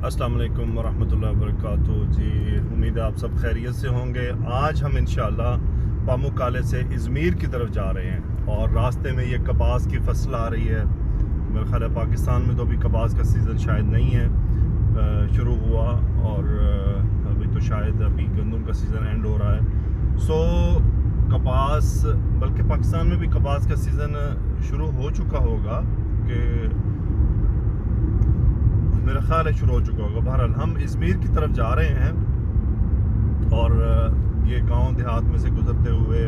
अस्सलाम वालेकुम वरहमतुल्लाहि वबरकातुहू। जी, उम्मीद है आप सब खैरियत से होंगे। आज हम इंशाअल्लाह पामुक्काले से इज़मीर की तरफ जा रहे हैं और रास्ते में ये कपास की फसल आ रही है। मेरा ख्याल है पाकिस्तान में तो अभी कपास का सीज़न शायद नहीं है शुरू हुआ, और अभी तो शायद अभी गंदम का सीज़न एंड हो रहा है। सो कपास, बल्कि पाकिस्तान में भी कपास का सीज़न शुरू हो चुका होगा कि मेरा ख्याल है शुरू हो चुका होगा। बहरहाल हम इज़मीर की तरफ जा रहे हैं और ये गांव देहात में से गुजरते हुए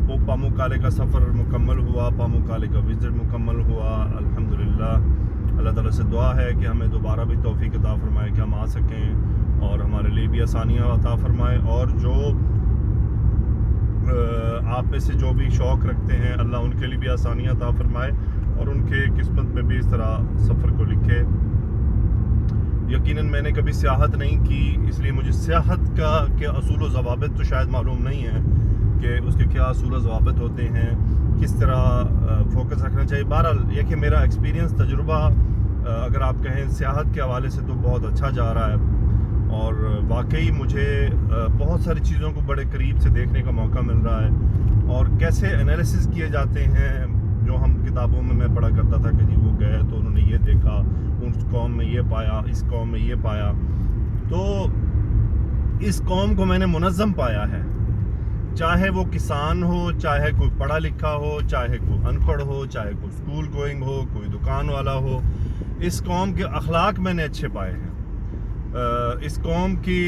वो पामुक्काले का सफ़र मुकम्मल हुआ, पामुक्काले का विज़िट मुकम्मल हुआ। अल्हम्दुलिल्लाह अल्लाह ताला से दुआ है कि हमें दोबारा भी तौफ़ीक अता फ़रमाए कि हम आ सकें और हमारे लिए भी आसानियाँ अता फ़रमाए, और जो आप में से जो भी शौक़ रखते हैं अल्लाह उनके लिए भी आसानियाँ अता फ़रमाए और उनके किस्मत में भी इस तरह सफ़र को लिखे। यकीनन मैंने कभी सियाहत नहीं की, इसलिए मुझे सियाहत के असूल व ज़वाबित तो शायद मालूम नहीं है कि उसके क्या असूल व ज़वाबित होते हैं, किस तरह फोकस रखना चाहिए। बहरहाल ये कि मेरा एक्सपीरियंस, तजुर्बा अगर आप कहें सियाहत के हवाले से तो बहुत अच्छा जा रहा है, और वाकई मुझे बहुत सारी चीज़ों को बड़े करीब से देखने का मौका मिल रहा है, और कैसे एनालिसिस किए जाते हैं जो हम किताबों में मैं पढ़ा करता था कि जी वो गए तो उन्होंने ये देखा, उस कौम में ये पाया, इस कौम में ये पाया। तो इस कौम को मैंने मुनज़्ज़म पाया है, चाहे वो किसान हो, चाहे कोई पढ़ा लिखा हो, चाहे कोई अनपढ़ हो, चाहे कोई स्कूल गोइंग हो, कोई दुकान वाला हो। इस कौम के अखलाक मैंने अच्छे पाए हैं। इस कौम की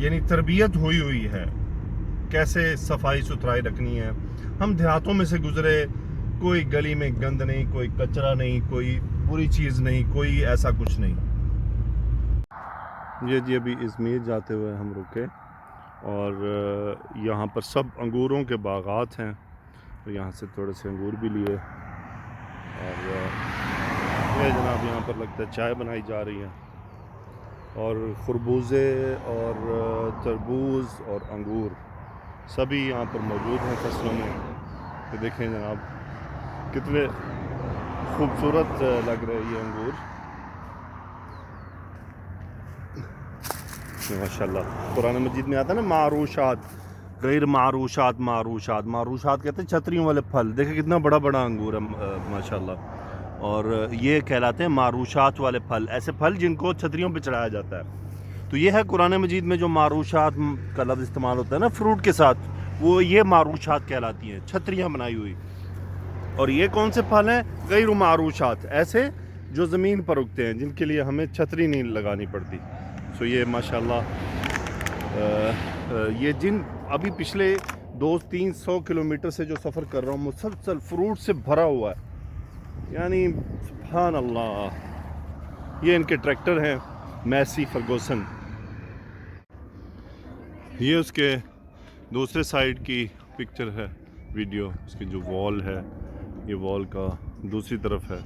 यानी तरबियत हुई है, कैसे सफाई सुथराई रखनी है। हम देहातों में से गुजरे, कोई गली में गंद नहीं, कोई कचरा नहीं, कोई बुरी चीज़ नहीं, कोई ऐसा कुछ नहीं। ये जी अभी इज़मीर जाते हुए हम रुके और यहाँ पर सब अंगूरों के बागात हैं, तो यहाँ से थोड़े से अंगूर भी लिए। और ये जनाब यहाँ पर लगता है चाय बनाई जा रही है, और खरबूजे और तरबूज और अंगूर सभी यहाँ पर मौजूद हैं फसलों में। तो देखें जनाब कितने खूबसूरत लग रहे हैं ये अंगूर, माशाल्लाह। कुरान मजीद में आता है ना मारूशात, गैर मारूशात, मारूशात कहते हैं छतरियों वाले फल। देखें कितना बड़ा बड़ा अंगूर है माशाल्लाह, और ये कहलाते हैं मारूशात वाले फल, ऐसे फल जिनको छतरियों पे चढ़ाया जाता है। तो ये है कुरान मजीद में जो मारूशात का लफ्ज़ इस्तेमाल होता है ना फ्रूट के साथ, वो ये मारूशात कहलाती हैं, छतरियाँ बनाई हुई। और ये कौन से फल हैं? गैर मारूशात, ऐसे जो ज़मीन पर उगते हैं, जिनके लिए हमें छतरी नहीं लगानी पड़ती। सो ये माशाल्लाह ये जिन अभी पिछले 200-300 किलोमीटर से जो सफ़र कर रहा हूँ, मुसलसल फ्रूट से भरा हुआ है, यानी सुभान अल्लाह। ये इनके ट्रैक्टर हैं मैसी फर्गूसन। ये उसके दूसरे साइड की पिक्चर है, वीडियो। उसकी जो वॉल है, ये वॉल का दूसरी तरफ है।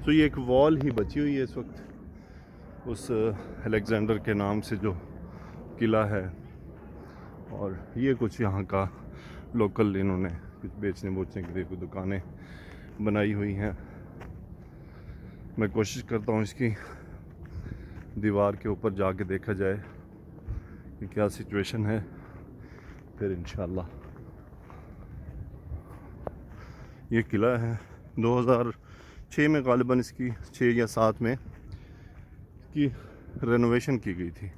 तो ये एक वॉल ही बची हुई है इस वक्त, उस अलेक्जेंडर के नाम से जो किला है। और ये कुछ यहाँ का लोकल इन्होंने कुछ बेचने बोचने के लिए कुछ दुकानें बनाई हुई हैं। मैं कोशिश करता हूँ इसकी दीवार के ऊपर जाके देखा जाए कि क्या सिचुएशन है, फिर इंशाल्लाह। ये किला है 2006 में गालिबन इसकी 6 या 7 में की रेनोवेशन की गई थी।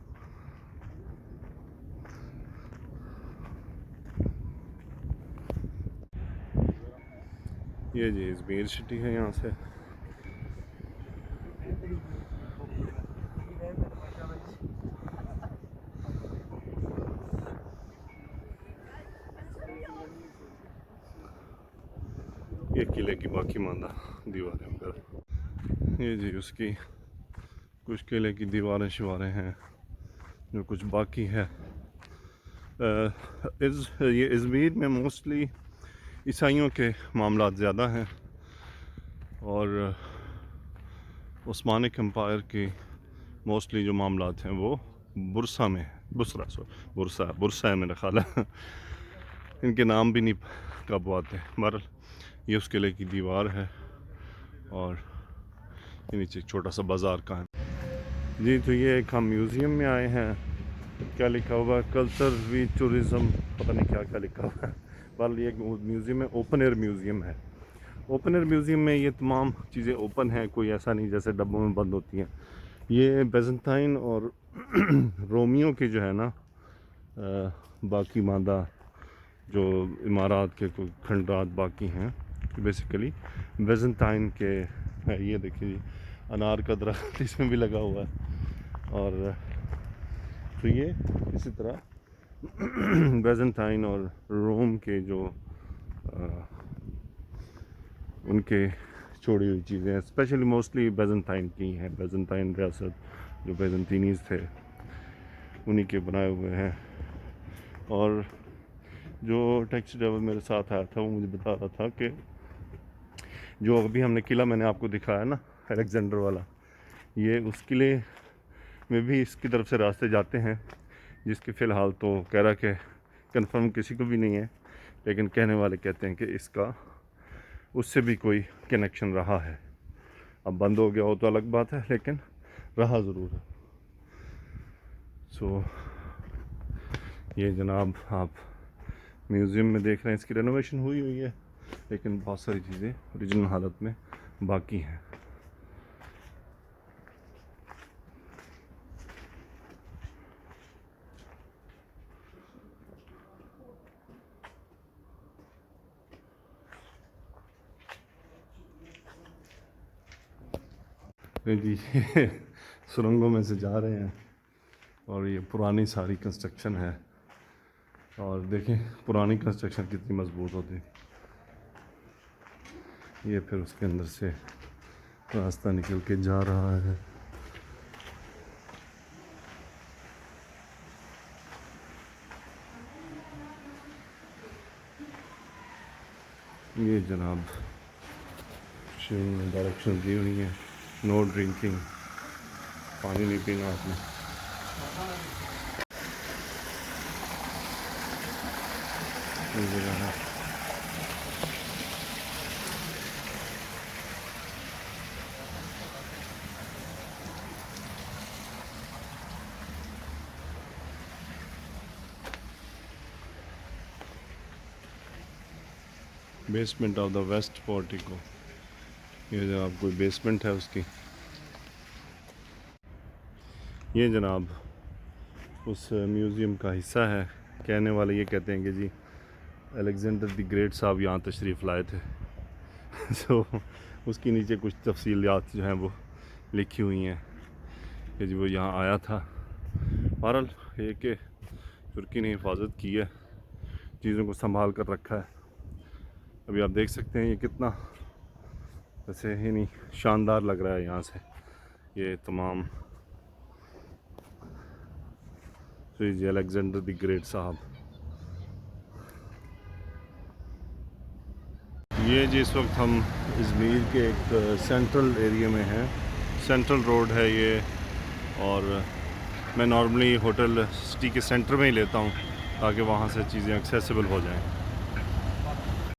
ये जी इज़मीर सिटी है यहाँ से। ये किले की बाकी मांदा दीवारें वगैरह, ये जी उसकी कुछ किले की दीवारें शिवारें हैं जो कुछ बाकी है। ये इज़मीर में मोस्टली ईसाइयों के मामलात ज़्यादा हैं, और उस्मानिक एम्पायर की मोस्टली जो मामलात हैं वो बुरसा में, बुरसा है मेरा ख्याल है। इनके नाम भी नहीं काबू आते। मगर ये उस किले की दीवार है, और नीचे एक छोटा सा बाज़ार का है। जी, तो ये एक हम म्यूज़ियम में आए हैं। क्या लिखा हुआ है, कल्चर वी टूरिज़्म, पता नहीं क्या क्या लिखा हुआ है। बहरहाल ये एक म्यूज़ियम है, ओपन एयर म्यूज़ियम है। ओपन एयर म्यूज़ियम में ये तमाम चीज़ें ओपन हैं, कोई ऐसा नहीं जैसे डब्बों में बंद होती हैं। ये बेज़ंटाइन और रोमियो के जो है ना बाकी मादा जो इमारात के कोई खंडात बाकी हैं, बेसिकली बेज़ंटाइन के है। ये देखिए जी, अनार का दरख्त इसमें भी लगा हुआ है। और तो ये इसी तरह बेज़ंटाइन और रोम के जो उनके छोड़ी हुई चीज़ें हैं, स्पेशली मोस्टली बेज़ंटाइन की हैं। बेज़ंटाइन रियासत जो बेज़ंटीनीज़ थे उन्हीं के बनाए हुए हैं। और जो टैक्सी ड्राइवर मेरे साथ आया था वो मुझे बता रहा था कि जो अभी हमने किला मैंने आपको दिखाया ना, अलेक्जेंडर वाला, ये उस किले में भी इसकी तरफ से रास्ते जाते हैं, जिसकी फ़िलहाल तो कह रहा कि कंफर्म किसी को भी नहीं है, लेकिन कहने वाले कहते हैं कि इसका उससे भी कोई कनेक्शन रहा है। अब बंद हो गया हो तो अलग बात है, लेकिन रहा ज़रूर है। सो ये जनाब आप म्यूज़ियम में देख रहे हैं, इसकी रेनोवेशन हुई हुई है, लेकिन बहुत सारी चीज़ें ओरिजिनल हालत में बाकी हैं। जी सुरंगों में से जा रहे हैं और ये पुरानी सारी कंस्ट्रक्शन है। और देखें पुरानी कंस्ट्रक्शन कितनी मजबूत होती। ये फिर उसके अंदर से रास्ता निकल के जा रहा है। ये जनाब डायरेक्शन दी हुई है, नो ड्रिंकिंग, पानी नहीं पीना आपने। ये जगह है। Basement of the west portico, ये जनाब कोई बेसमेंट है उसकी। ये जनाब उस म्यूज़ियम का हिस्सा है। कहने वाले ये कहते हैं कि जी अलेक्जेंडर द ग्रेट साहब यहाँ तशरीफ़ लाए थे। सो उसकी नीचे कुछ तफसीलात जो हैं वो लिखी हुई हैं कि जी वो यहाँ आया था। बहरहाल ये कि तुर्की ने हिफाजत की है, चीज़ों को संभाल कर रखा है। अभी आप देख सकते हैं ये कितना वैसे ही नहीं शानदार लग रहा है यहाँ से ये तमाम। तो जी अलेक्जेंडर द ग्रेट साहब। ये जी इस वक्त हम इज़मीर के एक सेंट्रल एरिया में हैं। सेंट्रल रोड है ये, और मैं नॉर्मली होटल सिटी के सेंटर में ही लेता हूँ ताकि वहाँ से चीज़ें एक्सेसिबल हो जाएं।